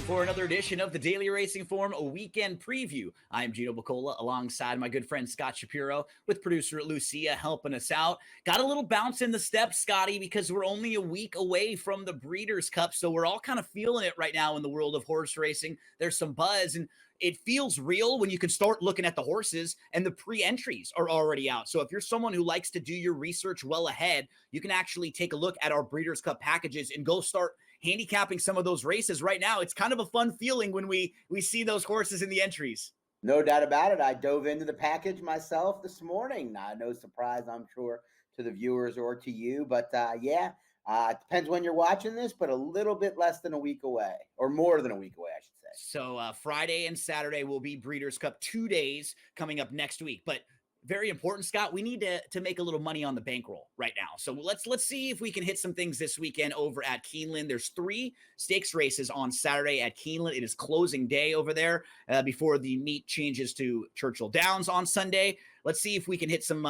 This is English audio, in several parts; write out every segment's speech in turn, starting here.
for another edition of the Daily Racing Form, a weekend preview. I'm Gino Buccola alongside my good friend Scott Shapiro with producer Lucia helping us out. Got a little bounce in the steps, Scotty, because we're only a week away from the Breeders' Cup, so we're all kind of feeling it right now in the world of horse racing. There's some buzz, and it feels real when you can start looking at the horses and the pre-entries are already out. So if you're someone who likes to do your research well ahead, you can actually take a look at our Breeders' Cup packages and go start handicapping some of those races right now. It's kind of a fun feeling when we see those horses in the entries. No doubt about it. I dove into the package myself this morning. No surprise, I'm sure, to the viewers or to you. But it depends when you're watching this, but a little bit less than a week away, or more than a week away, I should say. So Friday and Saturday will be Breeders' Cup 2 days coming up next week. But very important, Scott, we need to make a little money on the bankroll right now. So let's see if we can hit some things this weekend over at Keeneland. There's 3 stakes races on Saturday at Keeneland. It is closing day over there before the meet changes to Churchill Downs on Sunday. Let's see if we can hit some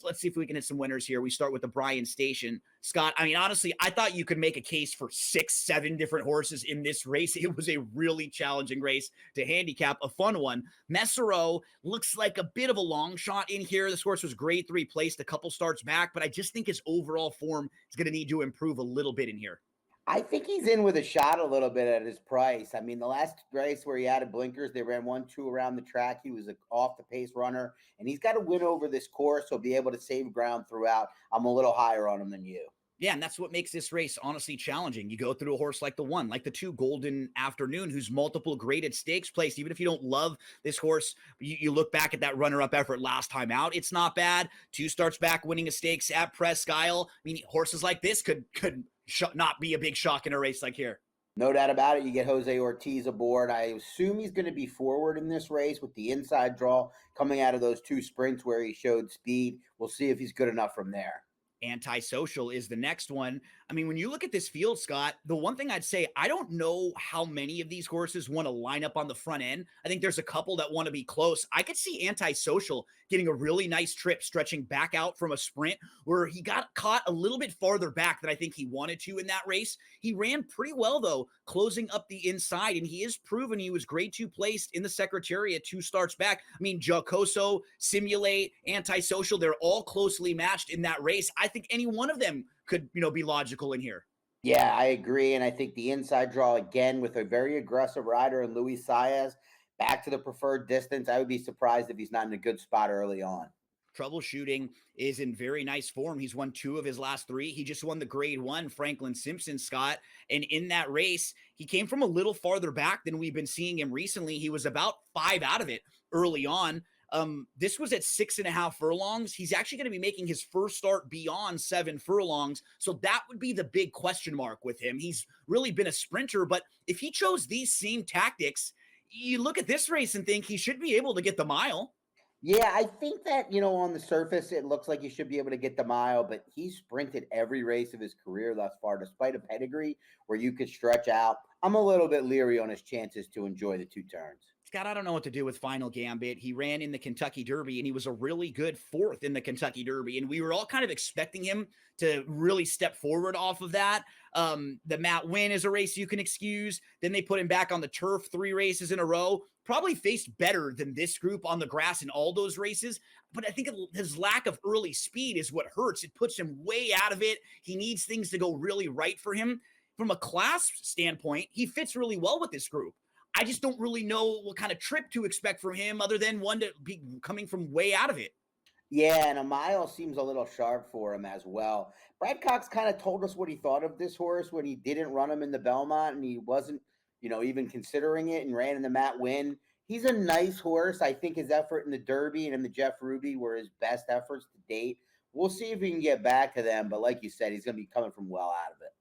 let's see if we can hit some winners here. We start with the Bryan Station. Scott, I mean, honestly, I thought you could make a case for 6-7 different horses in this race. It was a really challenging race to handicap, a fun one. Messero looks like a bit of a long shot in here. This horse was grade 3 placed a couple starts back, but I just think his overall form is going to need to improve a little bit in here. I think he's in with a shot a little bit at his price. I mean, the last race where he added blinkers, they ran 1-2 around the track. He was an off-the-pace runner, and he's got to win over this course. He'll be able to save ground throughout. I'm a little higher on him than you. Yeah, and that's what makes this race honestly challenging. You go through a horse like the 2 Golden Afternoon, who's multiple graded stakes placed. Even if you don't love this horse, you look back at that runner-up effort last time out, it's not bad. 2 starts back winning a stakes at Presque Isle. I mean, horses like this could not be a big shock in a race like here. No doubt about it. You get Jose Ortiz aboard. I assume he's going to be forward in this race with the inside draw coming out of those 2 sprints where he showed speed. We'll see if he's good enough from there. Antisocial is the next one. I mean, when you look at this field, Scott, the one thing I'd say, I don't know how many of these horses want to line up on the front end. I think there's a couple that want to be close. I could see Antisocial getting a really nice trip, stretching back out from a sprint where he got caught a little bit farther back than I think he wanted to in that race. He ran pretty well, though, closing up the inside, and he is proven he was grade 2 placed in the Secretariat 2 starts back. I mean, Jocoso, Simulate, Antisocial, they're all closely matched in that race. I think any one of them could, be logical in here. Yeah, I agree. And I think the inside draw again with a very aggressive rider and Luis Saez back to the preferred distance. I would be surprised if he's not in a good spot early on. Troubleshooting is in very nice form. He's won 2 of his last 3. He just won the grade 1 Franklin Simpson, Scott. And in that race, he came from a little farther back than we've been seeing him recently. He was about 5 out of it early on. This was at 6.5 furlongs. He's actually going to be making his first start beyond 7 furlongs. So that would be the big question mark with him. He's really been a sprinter, but if he chose these same tactics, you look at this race and think he should be able to get the mile. Yeah, I think that, on the surface, it looks like he should be able to get the mile, but he's sprinted every race of his career thus far, despite a pedigree where you could stretch out. I'm a little bit leery on his chances to enjoy the 2 turns. Scott, I don't know what to do with Final Gambit. He ran in the Kentucky Derby, and he was a really good 4th in the Kentucky Derby, and we were all kind of expecting him to really step forward off of that. The Matt Winn is a race you can excuse. Then they put him back on the turf 3 races in a row. Probably faced better than this group on the grass in all those races, but I think his lack of early speed is what hurts. It puts him way out of it. He needs things to go really right for him. From a class standpoint, he fits really well with this group. I just don't really know what kind of trip to expect from him other than one to be coming from way out of it. Yeah, and a mile seems a little sharp for him as well. Brad Cox kind of told us what he thought of this horse when he didn't run him in the Belmont and he wasn't, even considering it and ran in the Matt Winn. He's a nice horse. I think his effort in the Derby and in the Jeff Ruby were his best efforts to date. We'll see if we can get back to them, but like you said, he's going to be coming from well out of it.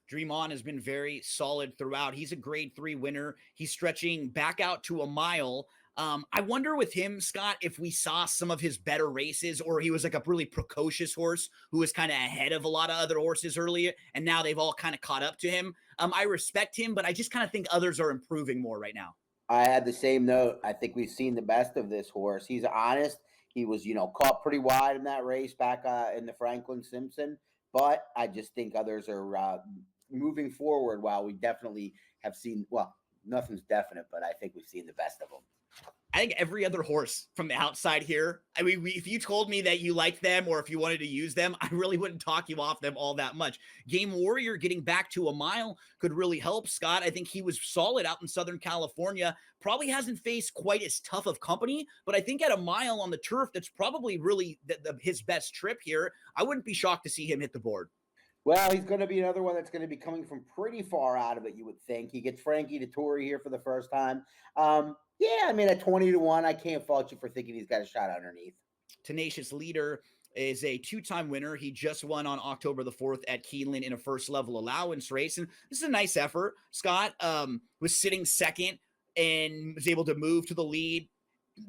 Dream On has been very solid throughout. He's a grade 3 winner. He's stretching back out to a mile. I wonder with him, Scott, if we saw some of his better races or he was like a really precocious horse who was kind of ahead of a lot of other horses earlier, and now they've all kind of caught up to him. I respect him, but I just kind of think others are improving more right now. I had the same note. I think we've seen the best of this horse. He's honest. He was, caught pretty wide in that race back in the Franklin Simpson, but I just think others are moving forward while we definitely have seen, well, nothing's definite, but I think we've seen the best of them. I think every other horse from the outside here, I mean, if you told me that you liked them or if you wanted to use them, I really wouldn't talk you off them all that much. Game Warrior getting back to a mile could really help Scott. I think he was solid out in Southern California. Probably hasn't faced quite as tough of company, but I think at a mile on the turf, that's probably really his best trip here. I wouldn't be shocked to see him hit the board. Well, he's going to be another one that's going to be coming from pretty far out of it, you would think. He gets Frankie Dettori here for the first time. Yeah, I mean, at 20-1, I can't fault you for thinking he's got a shot underneath. Tenacious Leader is a two-time winner. He just won on October the 4th at Keeneland in a first level allowance race. And this is a nice effort. Scott was sitting second and was able to move to the lead.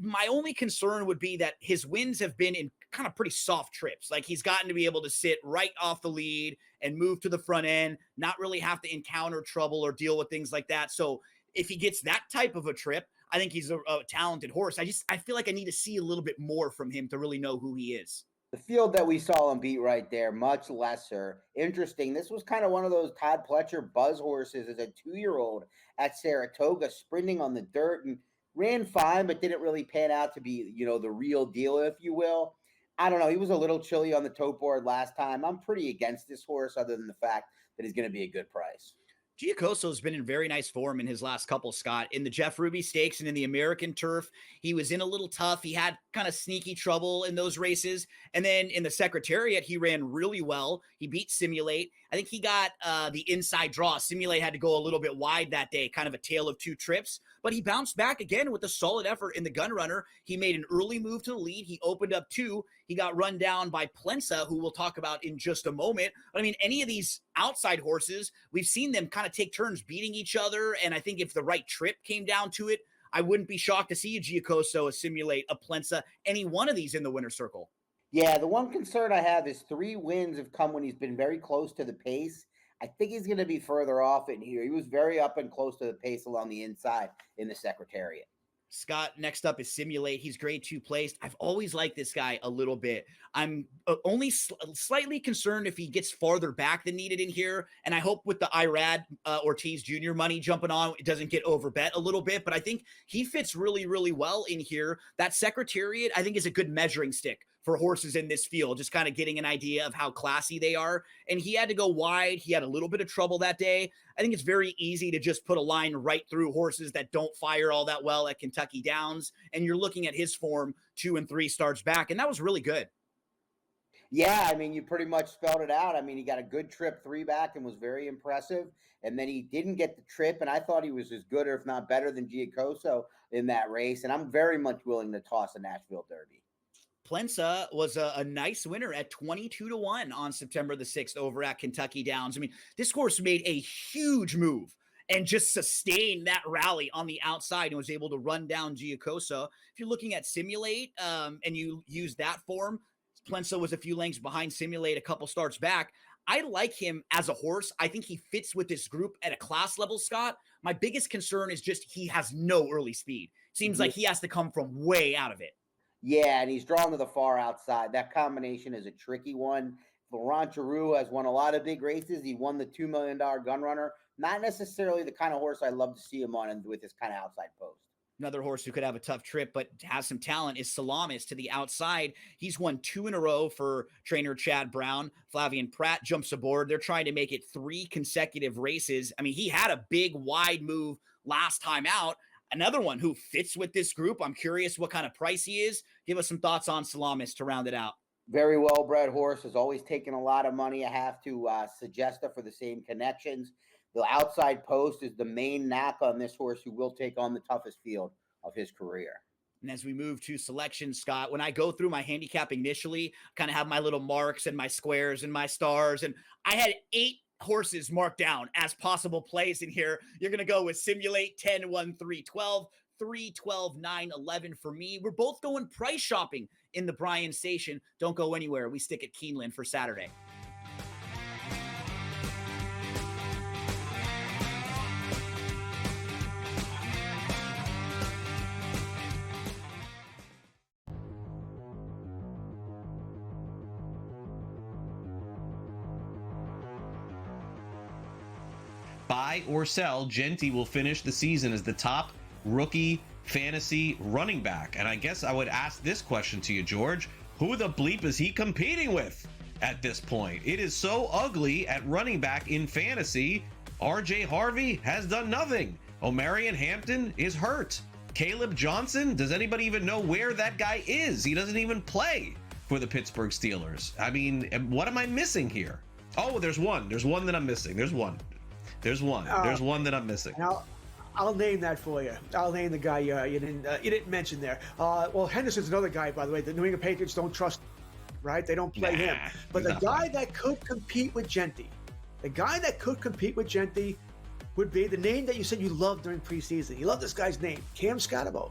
My only concern would be that his wins have been in kind of pretty soft trips. Like he's gotten to be able to sit right off the lead and move to the front end, not really have to encounter trouble or deal with things like that. So if he gets that type of a trip, I think he's a talented horse. I feel like I need to see a little bit more from him to really know who he is. The field that we saw him beat right there, much lesser. Interesting. This was kind of one of those Todd Pletcher buzz horses as a 2-year-old at Saratoga, sprinting on the dirt and ran fine, but didn't really pan out to be, the real deal, if you will. I don't know. He was a little chilly on the tote board last time. I'm pretty against this horse, other than the fact that he's going to be a good price. Giacoso's been in very nice form in his last couple, Scott. In the Jeff Ruby Stakes and in the American Turf, he was in a little tough. He had kind of sneaky trouble in those races. And then in the Secretariat, he ran really well. He beat Simulate. I think he got the inside draw. Simulate had to go a little bit wide that day, kind of a tale of two trips. But he bounced back again with a solid effort in the Gun Runner. He made an early move to the lead. He opened up 2. He got run down by Plensa, who we'll talk about in just a moment. But I mean, any of these outside horses, we've seen them kind of take turns beating each other. And I think if the right trip came down to it, I wouldn't be shocked to see a Giacoso, a Simulate, a Plensa, any one of these in the winner's circle. Yeah, the one concern I have is 3 wins have come when he's been very close to the pace. I think he's going to be further off in here. He was very up and close to the pace along the inside in the Secretariat. Scott, next up is Simulate. He's grade 2 placed. I've always liked this guy a little bit. I'm only slightly concerned if he gets farther back than needed in here. And I hope with the Irad Ortiz Jr. money jumping on, it doesn't get overbet a little bit. But I think he fits really, really well in here. That Secretariat, I think, is a good measuring stick for horses in this field, just kind of getting an idea of how classy they are. And he had to go wide. He had a little bit of trouble that day. I think it's very easy to just put a line right through horses that don't fire all that well at Kentucky Downs. And you're looking at his form 2 and 3 starts back. And that was really good. Yeah, I mean, you pretty much spelled it out. I mean, he got a good trip 3 back and was very impressive. And then he didn't get the trip. And I thought he was as good, or if not better, than Giacoso in that race. And I'm very much willing to toss a Nashville Derby. Plensa was a nice winner at 22-1 on September the 6th over at Kentucky Downs. I mean, this horse made a huge move and just sustained that rally on the outside and was able to run down Giacoso. If you're looking at Simulate and you use that form, Plensa was a few lengths behind Simulate a couple starts back. I like him as a horse. I think he fits with this group at a class level, Scott. My biggest concern is just he has no early speed. Seems like he has to come from way out of it. Yeah, and he's drawn to the far outside. That combination is a tricky one. Laurent Giroux has won a lot of big races. He won the $2 million Gun Runner. Not necessarily the kind of horse I love to see him on and with this kind of outside post. Another horse who could have a tough trip but has some talent is Salamis to the outside. He's won 2 in a row for trainer Chad Brown. Flavian Pratt jumps aboard. They're trying to make it 3 consecutive races. I mean, he had a big wide move last time out. Another one who fits with this group. I'm curious what kind of price he is. Give us some thoughts on Salamis to round it out. Very well-bred horse, has always taken a lot of money. I have to suggest it for the same connections. The outside post is the main knack on this horse, who will take on the toughest field of his career. And as we move to selection, Scott, when I go through my handicap initially, I kind of have my little marks and my squares and my stars. And I had 8 horses marked down as possible plays in here. You're going to go with Simulate 10, 1, 3, 12, 3, 12, 9, 11 for me. We're both going price shopping in the Bryan Station. Don't go anywhere. We stick at Keeneland for Saturday. buy or sell, Genty will finish the season as the top rookie fantasy running back. And I guess I would ask this question to you, George. Who the bleep is he competing with at this point? It is so ugly at running back in fantasy. RJ Harvey has done nothing. Omarion Hampton is hurt. Caleb Johnson, does anybody even know where that guy is? He doesn't even play for the Pittsburgh Steelers. I mean, what am I missing here? Oh, there's one that I'm missing. There's one that I'm missing. I'll name that for you. I'll name the guy you didn't mention there. Well, Henderson's another guy, by the way. The New England Patriots don't trust, right? They don't play him. But the guy that could compete with Genty, would be the name that you said you loved during preseason. You love this guy's name, Cam Scotabo,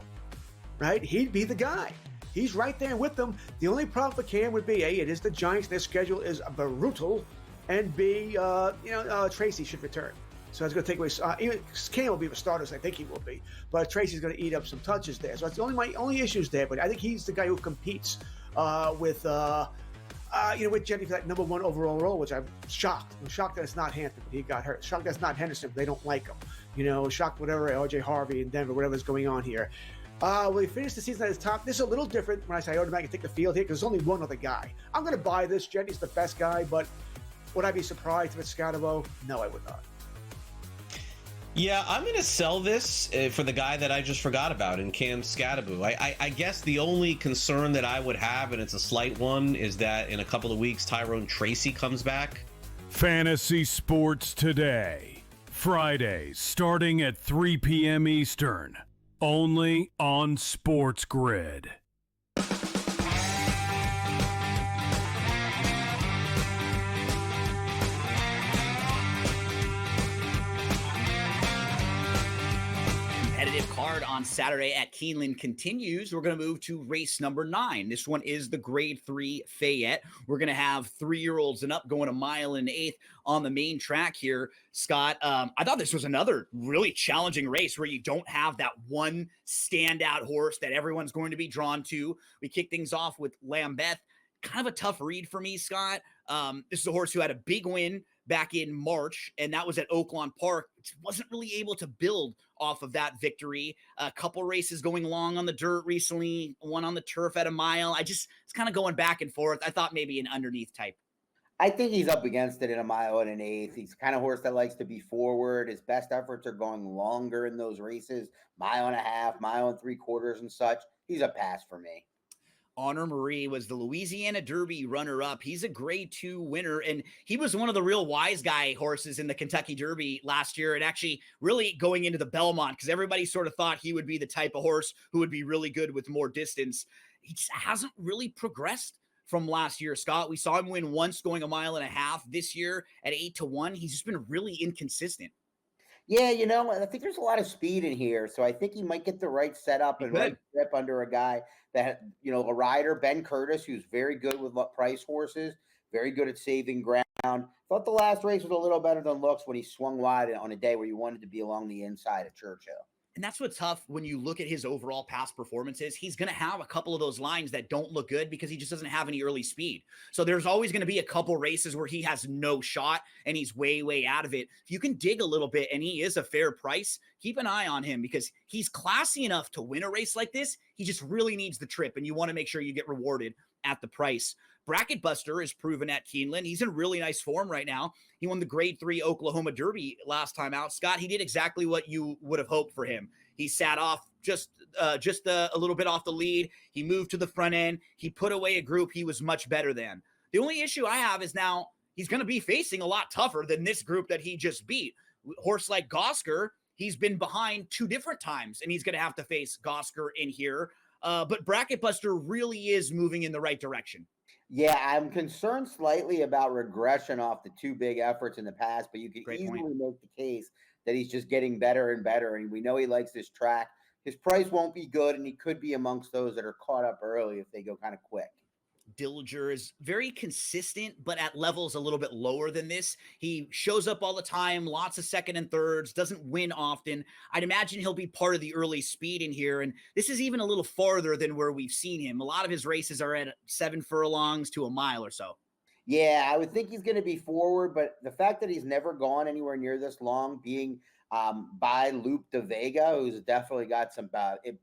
right? He'd be the guy. He's right there with them. The only problem for Cam would be, A, it is the Giants. Their schedule is brutal. And B, Tracy should return. So that's going to take away. Cam will be the starters. I think he will be. But Tracy's going to eat up some touches there. So that's my only issues there. But I think he's the guy who competes with Genty for that number 1 overall role, which I'm shocked. I'm shocked that it's not Hampton. He got hurt. Shocked that's not Henderson. They don't like him. Shocked whatever, RJ Harvey in Denver, whatever's going on here. Will he finish the season at his top? This is a little different when I say automatically take the field here because there's only one other guy. I'm going to buy this. Genty's the best guy, but would I be surprised if it's Scotabo? No, I would not. Yeah, I'm going to sell this for the guy that I just forgot about in Cam Scotabo. I guess the only concern that I would have, and it's a slight one, is that in a couple of weeks, Tyrone Tracy comes back. Fantasy Sports Today. Fridays starting at 3 p.m. Eastern. Only on SportsGrid. Card on Saturday at Keeneland continues. We're going to move to race number 9. This one is the Grade 3 Fayette. We're going to have 3-year-olds and up going a mile and 1/8 on the main track here. Scott, I thought this was another really challenging race where you don't have that one standout horse that everyone's going to be drawn to. We kick things off with Lambeth. Kind of a tough read for me, Scott. This is a horse who had a big win back in March, and that was at Oaklawn Park. Wasn't really able to build off of that victory. A couple races going along on the dirt recently, one on the turf at a mile. It's kind of going back and forth. I thought maybe an underneath type. I think he's up against it in a mile and 1/8. He's the kind of horse that likes to be forward. His best efforts are going longer in those races, 1.5 miles, 1.75 miles and such. He's a pass for me. Honor Marie was the Louisiana Derby runner-up. He's a Grade 2 winner, and he was one of the real wise guy horses in the Kentucky Derby last year, and actually really going into the Belmont, because everybody sort of thought he would be the type of horse who would be really good with more distance. He just hasn't really progressed from last year, Scott. We saw him win once going 1.5 miles this year at 8-1. He's just been really inconsistent. Yeah, I think there's a lot of speed in here, so I think he might get the right setup and right grip under a guy that, a rider, Ben Curtis, who's very good with price horses, very good at saving ground. Thought the last race was a little better than looks when he swung wide on a day where you wanted to be along the inside of Churchill. And that's what's tough when you look at his overall past performances. He's going to have a couple of those lines that don't look good because he just doesn't have any early speed. So there's always going to be a couple races where he has no shot and he's way, way out of it. If you can dig a little bit and he is a fair price, keep an eye on him because he's classy enough to win a race like this. He just really needs the trip, and you want to make sure you get rewarded at the price. Bracket Buster is proven at Keeneland. He's in really nice form right now. He won the Grade 3 Oklahoma Derby last time out. Scott, he did exactly what you would have hoped for him. He sat off just a little bit off the lead. He moved to the front end. He put away a group he was much better than. The only issue I have is now he's going to be facing a lot tougher than this group that he just beat. Horse like Gosker, he's been behind 2 different times, and he's going to have to face Gosker in here. But Bracket Buster really is moving in the right direction. Yeah, I'm concerned slightly about regression off the 2 big efforts in the past, but you can easily make the case that he's just getting better and better, and we know he likes this track. His price won't be good, and he could be amongst those that are caught up early if they go kind of quick. Dillinger is very consistent, but at levels a little bit lower than this. He shows up all the time, lots of second and thirds, doesn't win often. I'd imagine he'll be part of the early speed in here, and this is even a little farther than where we've seen him. A lot of his races are at 7 furlongs to a mile or so. Yeah, I would think he's going to be forward, but the fact that he's never gone anywhere near this long, being by Loop de Vega, who's definitely got some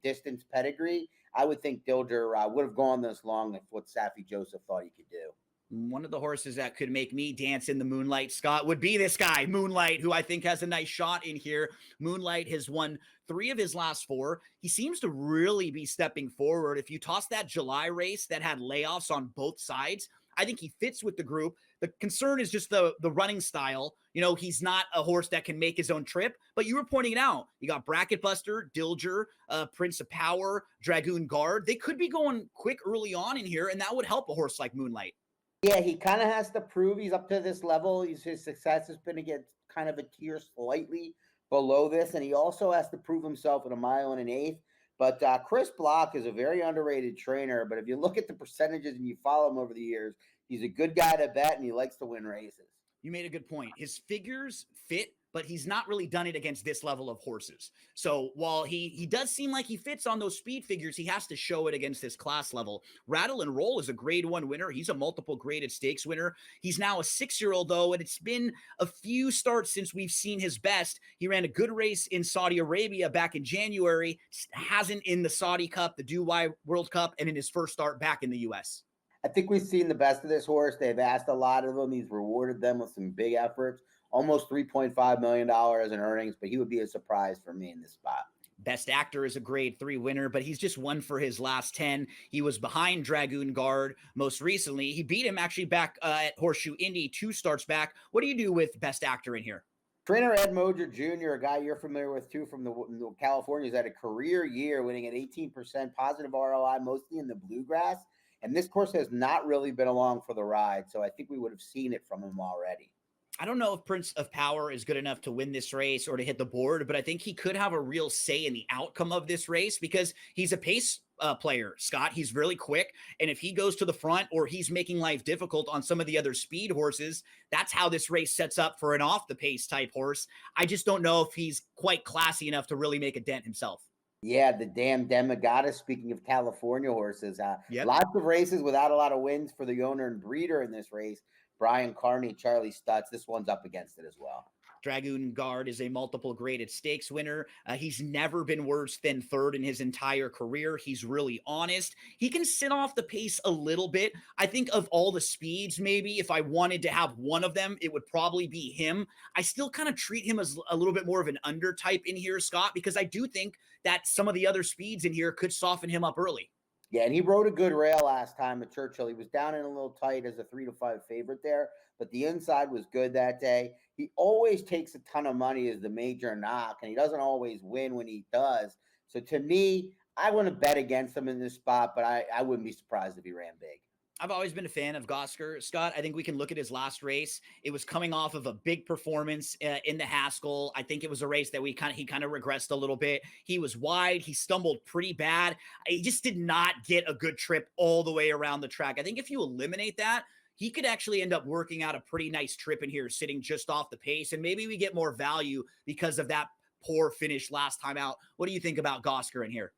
distance pedigree, I would think Dilger would have gone this long if what Safi Joseph thought he could do. One of the horses that could make me dance in the moonlight, Scott, would be this guy, Moonlight, who I think has a nice shot in here. Moonlight has won 3 of his last 4. He seems to really be stepping forward. If you toss that July race that had layoffs on both sides, I think he fits with the group. The concern is just the running style. You know, he's not a horse that can make his own trip, but you were pointing it out. You got Bracket Buster, Dilger, Prince of Power, Dragoon Guard. They could be going quick early on in here, and that would help a horse like Moonlight. Yeah, he kind of has to prove he's up to this level. His success has been to get kind of a tier slightly below this, and he also has to prove himself at 1 1/8. But Chris Block is a very underrated trainer. But if you look at the percentages and you follow him over the years, he's a good guy to bet, and he likes to win races. You made a good point. His figures fit, but he's not really done it against this level of horses. So while he does seem like he fits on those speed figures, he has to show it against this class level. Rattle and Roll is a grade 1 winner. He's a multiple graded stakes winner. He's now a 6-year-old, though, and it's been a few starts since we've seen his best. He ran a good race in Saudi Arabia back in January, hasn't in the Saudi Cup, the Dubai World Cup, and in his first start back in the U.S. I think we've seen the best of this horse. They've asked a lot of him. He's rewarded them with some big efforts, almost $3.5 million in earnings, but he would be a surprise for me in this spot. Best Actor is a grade 3 winner, but he's just won for his last 10. He was behind Dragoon Guard most recently. He beat him actually back at Horseshoe Indy 2 starts back. What do you do with Best Actor in here? Trainer Ed Moger Jr., a guy you're familiar with too from the California, has had a career year winning at 18% positive ROI, mostly in the bluegrass. And this course has not really been along for the ride. So I think we would have seen it from him already. I don't know if Prince of Power is good enough to win this race or to hit the board, but I think he could have a real say in the outcome of this race because he's a pace player, Scott. He's really quick. And if he goes to the front or he's making life difficult on some of the other speed horses, that's how this race sets up for an off the pace type horse. I just don't know if he's quite classy enough to really make a dent himself. Yeah, the damn Demagotta. Speaking of California horses, Yep. Lots of races without a lot of wins for the owner and breeder in this race. Brian Carney, Charlie Stutz. This one's up against it as well. Dragoon Guard is a multiple graded stakes winner. He's never been worse than third in his entire career. He's really honest. He can sit off the pace a little bit. I think of all the speeds, maybe if I wanted to have one of them, it would probably be him. I still kind of treat him as a little bit more of an under type in here, Scott, because I do think that some of the other speeds in here could soften him up early. Yeah, and he rode a good rail last time at Churchill. He was down in a little tight as a 3-5 favorite there, but the inside was good that day. He always takes a ton of money as the major knock, and he doesn't always win when he does. So to me, I want to bet against him in this spot, but I wouldn't be surprised if he ran big. I've always been a fan of Gosker, Scott. I think we can look at his last race. It was coming off of a big performance in the Haskell. I think it was a race that he kind of regressed a little bit. He was wide. He stumbled pretty bad. He just did not get a good trip all the way around the track. I think if you eliminate that, he could actually end up working out a pretty nice trip in here, sitting just off the pace. And maybe we get more value because of that poor finish last time out. What do you think about Gosker in here?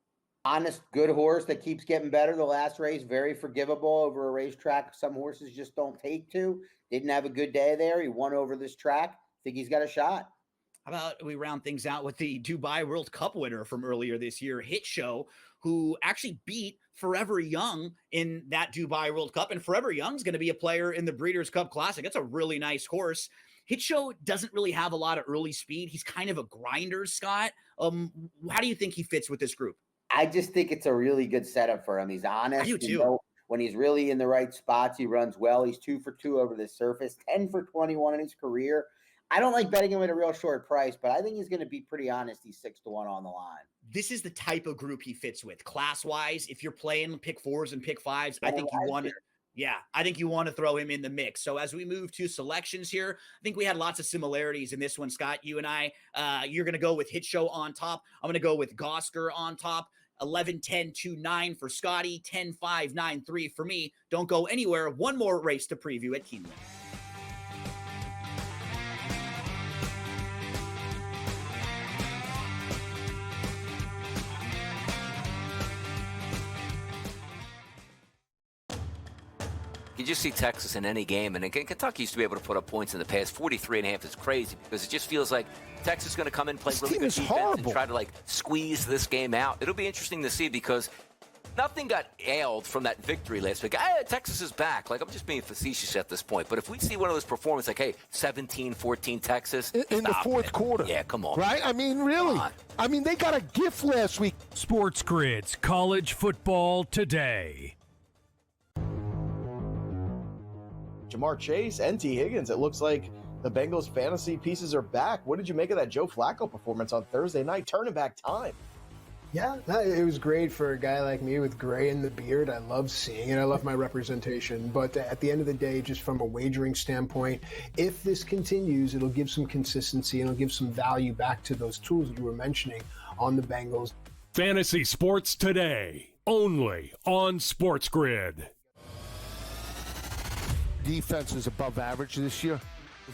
Honest, good horse that keeps getting better. The last race, very forgivable over a racetrack some horses just don't take to. Didn't have a good day there. He won over this track. Think he's got a shot. How about we round things out with the Dubai World Cup winner from earlier this year, Hit Show, who actually beat Forever Young in that Dubai World Cup. And Forever Young's going to be a player in the Breeders' Cup Classic. That's a really nice horse. Hit Show doesn't really have a lot of early speed. He's kind of a grinder, Scott. How do you think he fits with this group? I just think it's a really good setup for him. He's honest. I do too. You know, when he's really in the right spots, he runs well. He's 2 for 2 over the surface, 10 for 21 in his career. I don't like betting him at a real short price, but I think he's going to be pretty honest. He's 6-1 on the line. This is the type of group he fits with. Class-wise, if you're playing pick 4s and pick 5s, I think you want to. Yeah, I think you want to throw him in the mix. So as we move to selections here, I think we had lots of similarities in this one, Scott. You and I, you're going to go with Hit Show on top. I'm going to go with Gosker on top. 11-10-2-9 for Scotty, 10-5-9-3 for me. Don't go anywhere. One more race to preview at Keeneland. You just see Texas in any game, and again, Kentucky used to be able to put up points in the past. 43.5 is crazy because it just feels like Texas is going to come in, play really good defense, and try to squeeze this game out. It'll be interesting to see because nothing got ailed from that victory last week. Texas is back. I'm just being facetious at this point. But if we see one of those performances, 17-14 Texas. In the fourth quarter. Yeah, come on. Right? I mean, really. I mean, they got a gift last week. SportsGrid's College Football Today. Jamar Chase and T. Higgins. It looks like the Bengals fantasy pieces are back. What did you make of that Joe Flacco performance on Thursday night? Turning back time. Yeah, it was great for a guy like me with gray in the beard. I love seeing it. I love my representation. But at the end of the day, just from a wagering standpoint, if this continues, it'll give some consistency and it'll give some value back to those tools that you were mentioning on the Bengals. Fantasy Sports Today, only on SportsGrid. Defense is above average this year,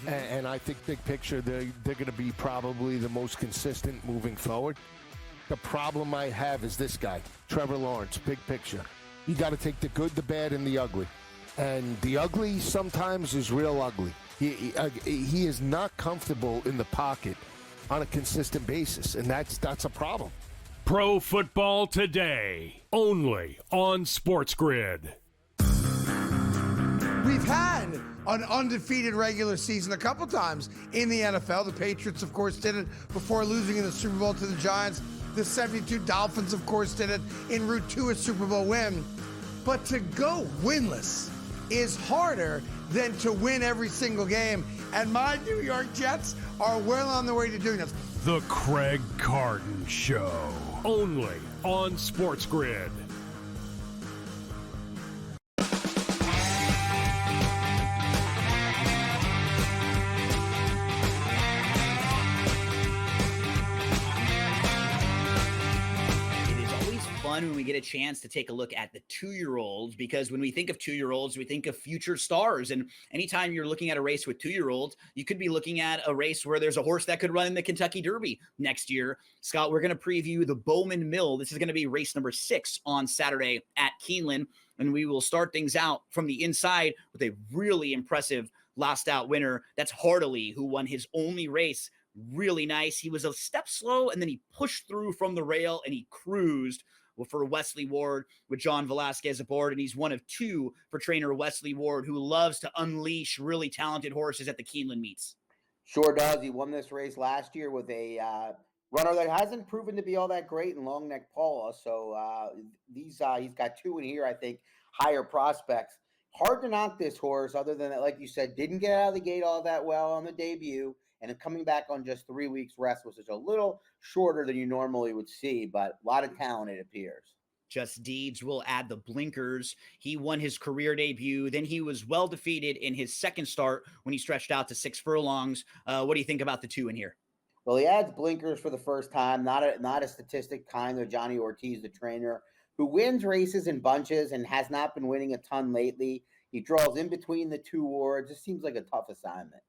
and I think big picture they're going to be probably the most consistent moving forward. The problem I have is this guy, Trevor Lawrence, big picture. You got to take the good, the bad, and the ugly. And the ugly sometimes is real ugly. He is not comfortable in the pocket on a consistent basis, and that's a problem. Pro Football Today, only on SportsGrid. We've had an undefeated regular season a couple times in the NFL. The Patriots, of course, did it before losing in the Super Bowl to the Giants. The 72 Dolphins, of course, did it en route to a Super Bowl win. But to go winless is harder than to win every single game. And my New York Jets are well on their way to doing this. The Craig Carton Show, only on SportsGrid. When we get a chance to take a look at the 2-year-olds, because when we think of 2-year-olds, we think of future stars. And anytime you're looking at a race with 2-year-olds, you could be looking at a race where there's a horse that could run in the Kentucky Derby next year. Scott, we're going to preview the Bowman Mill. This is going to be race number 6 on Saturday at Keeneland. And we will start things out from the inside with a really impressive last out winner. That's Hartley, who won his only race. Really nice. He was a step slow, and then he pushed through from the rail and he cruised for Wesley Ward with John Velasquez aboard, and he's one of 2 for trainer Wesley Ward, who loves to unleash really talented horses at the Keeneland meets. Sure does. He won this race last year with a runner that hasn't proven to be all that great in Long Neck Paula. So he's got 2 in here, I think, higher prospects. Hard to knock this horse, other than that, like you said, didn't get out of the gate all that well on the debut. And coming back on just 3 weeks rest was just a little shorter than you normally would see, but a lot of talent, it appears. Just Deeds will add the blinkers. He won his career debut. Then he was well defeated in his second start when he stretched out to 6 furlongs. What do you think about the 2 in here? Well, he adds blinkers for the first time. Not a statistic kind of Johnny Ortiz, the trainer, who wins races in bunches and has not been winning a ton lately. He draws in between the 2 wards. It seems like a tough assignment.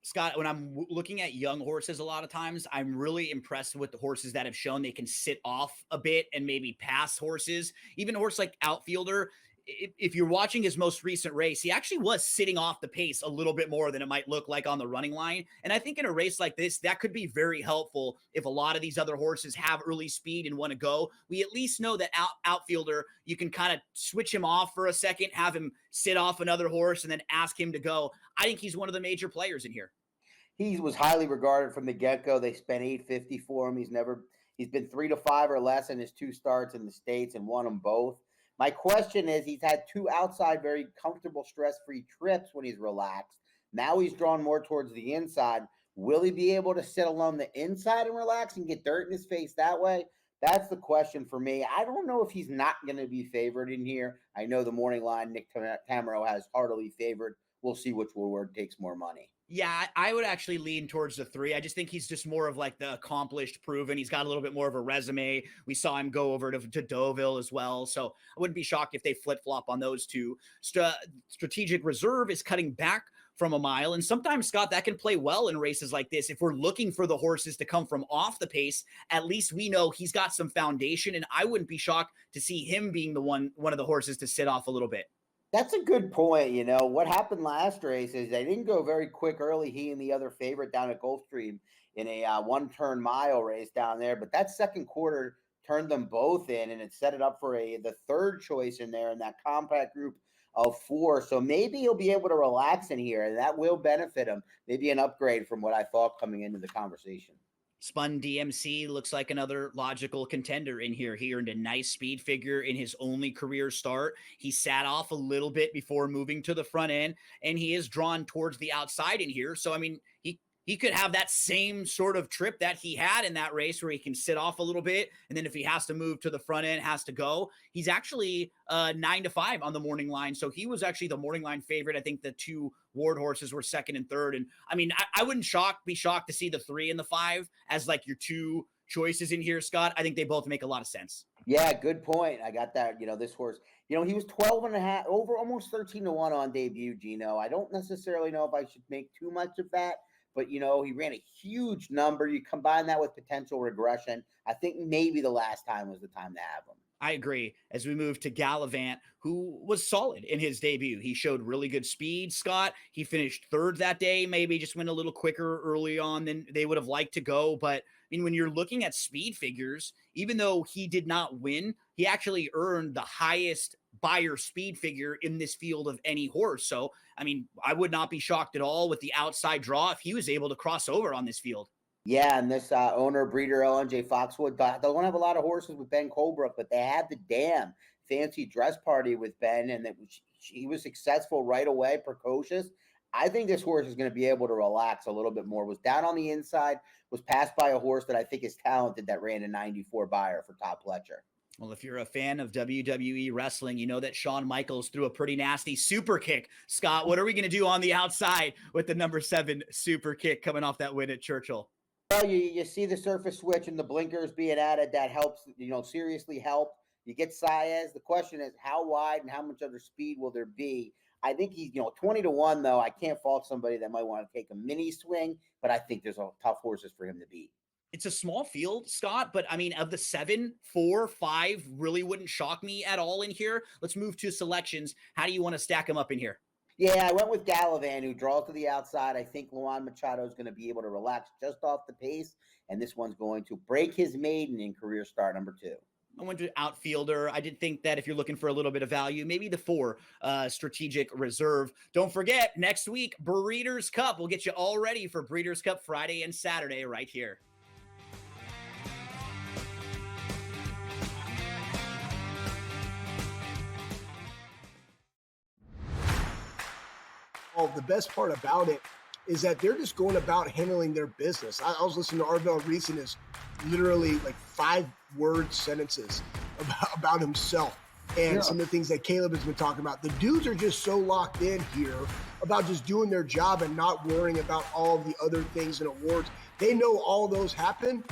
Scott, when I'm looking at young horses, a lot of times I'm really impressed with the horses that have shown they can sit off a bit and maybe pass horses. Even a horse like Outfielder, if you're watching his most recent race, he actually was sitting off the pace a little bit more than it might look like on the running line. And I think in a race like this, that could be very helpful if a lot of these other horses have early speed and want to go. We at least know that Outfielder, you can kind of switch him off for a second, have him sit off another horse, and then ask him to go. I think he's one of the major players in here. He was highly regarded from the get-go. They spent $850 for him. He's been 3 to 5 or less in his 2 starts in the States and won them both. My question is, he's had 2 outside, very comfortable, stress-free trips when he's relaxed. Now he's drawn more towards the inside. Will he be able to sit along the inside and relax and get dirt in his face that way? That's the question for me. I don't know if he's not going to be favored in here. I know the morning line, Nick Tamaro, has heartily favored. We'll see which word takes more money. Yeah, I would actually lean towards the 3. I just think he's just more of like the accomplished, proven. He's got a little bit more of a resume. We saw him go over to Deauville as well. So I wouldn't be shocked if they flip-flop on those 2. Strategic Reserve is cutting back from a mile. And sometimes, Scott, that can play well in races like this. If we're looking for the horses to come from off the pace, at least we know he's got some foundation. And I wouldn't be shocked to see him being one of the horses to sit off a little bit. That's a good point. What happened last race is they didn't go very quick early. He and the other favorite down at Gulfstream in a one-turn mile race down there. But that second quarter turned them both in, and it set it up for the third choice in there in that compact group of 4. So maybe he'll be able to relax in here, and that will benefit him. Maybe an upgrade from what I thought coming into the conversation. Spun DMC looks like another logical contender in here. He earned a nice speed figure in his only career start. He sat off a little bit before moving to the front end, and he is drawn towards the outside in here. So, I mean, he could have that same sort of trip that he had in that race where he can sit off a little bit, and then if he has to move to the front end, has to go. He's actually 9-5 on the morning line, so he was actually the morning line favorite. I think the 2 Ward horses were second and third, and I mean, I wouldn't be shocked to see the 3 and the 5 as like your 2 choices in here, Scott. I think they both make a lot of sense. Yeah, good point. I got that. This horse, he was 12.5 over almost 13-1 on debut, Gino. I don't necessarily know if I should make too much of that. But, he ran a huge number. You combine that with potential regression. I think maybe the last time was the time to have him. I agree. As we move to Gallivant, who was solid in his debut. He showed really good speed, Scott. He finished third that day, maybe just went a little quicker early on than they would have liked to go. But, I mean, when you're looking at speed figures, even though he did not win, he actually earned the highest buyer speed figure in this field of any horse. So, I mean, I would not be shocked at all with the outside draw if he was able to cross over on this field. Yeah, and this owner, breeder, LNJ Foxwood, they don't have a lot of horses with Ben Colebrook, but they had the damn fancy dress party with Ben, and he was successful right away, precocious. I think this horse is going to be able to relax a little bit more. Was down on the inside, was passed by a horse that I think is talented that ran a 94 buyer for Todd Pletcher. Well, if you're a fan of WWE wrestling, you know that Shawn Michaels threw a pretty nasty super kick. Scott, what are we going to do on the outside with the number 7 super kick coming off that win at Churchill? Well, you see the surface switch and the blinkers being added. That helps, seriously help. You get Saez. The question is how wide and how much other speed will there be? I think he's, 20-1, though. I can't fault somebody that might want to take a mini swing, but I think there's tough horses for him to beat. It's a small field, Scott, but I mean, of the 7, 4, 5 really wouldn't shock me at all in here. Let's move to selections. How do you want to stack them up in here? Yeah, I went with Gallivant, who draws to the outside. I think Luan Machado is going to be able to relax just off the pace, and this one's going to break his maiden in career start number 2. I went to outfielder. I did think that if you're looking for a little bit of value, maybe the 4 strategic reserve. Don't forget, next week, Breeders' Cup. We'll get you all ready for Breeders' Cup Friday and Saturday right here. Well, the best part about it is that they're just going about handling their business. I was listening to Arvell Reese and his literally like 5-word sentences about himself and some of the things that Caleb has been talking about. The dudes are just so locked in here about just doing their job and not worrying about all the other things and awards. They know all those happen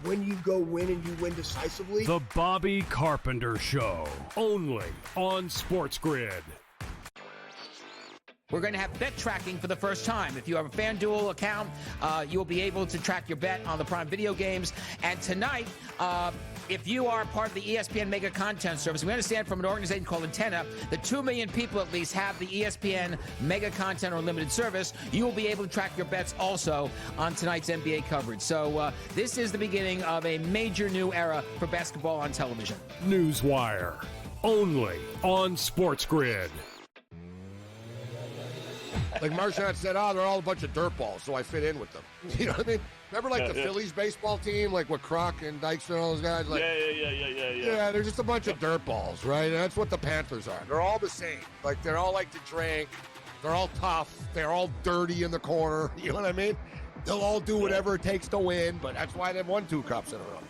when you go win and you win decisively. The Bobby Carpenter Show, only on SportsGrid. We're going to have bet tracking for the first time. If you have a FanDuel account, you'll be able to track your bet on the Prime Video games. And tonight, if you are part of the ESPN Mega Content Service, we understand from an organization called Antenna that 2 million people at least have the ESPN Mega Content or Unlimited service. You will be able to track your bets also on tonight's NBA coverage. So this is the beginning of a major new era for basketball on television. Newswire, only on SportsGrid. Like Marchand said, they're all a bunch of dirtballs, so I fit in with them. You know what I mean? Remember, like, the Phillies baseball team, like, with Kroc and Dykstra and all those guys? Like, yeah, they're just a bunch of dirtballs, right? And that's what the Panthers are. They're all the same. Like, they're all like to drink. They're all tough. They're all dirty in the corner. You know what I mean? They'll all do whatever it takes to win, but that's why they've won 2 cups in a row.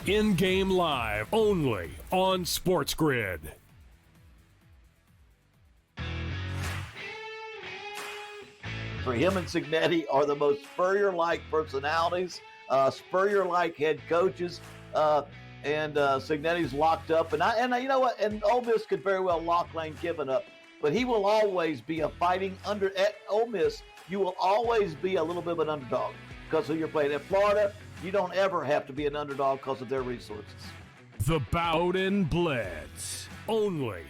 In-game live, only on SportsGrid. For him and Signetti are the most Spurrier-like personalities, Spurrier-like head coaches, and Signetti's locked up. And you know what? And Ole Miss could very well lock Lane Kiffin up, but he will always be a fighting under. At Ole Miss, you will always be a little bit of an underdog because of your playing. At Florida, you don't ever have to be an underdog because of their resources. The Bowden Blitz, only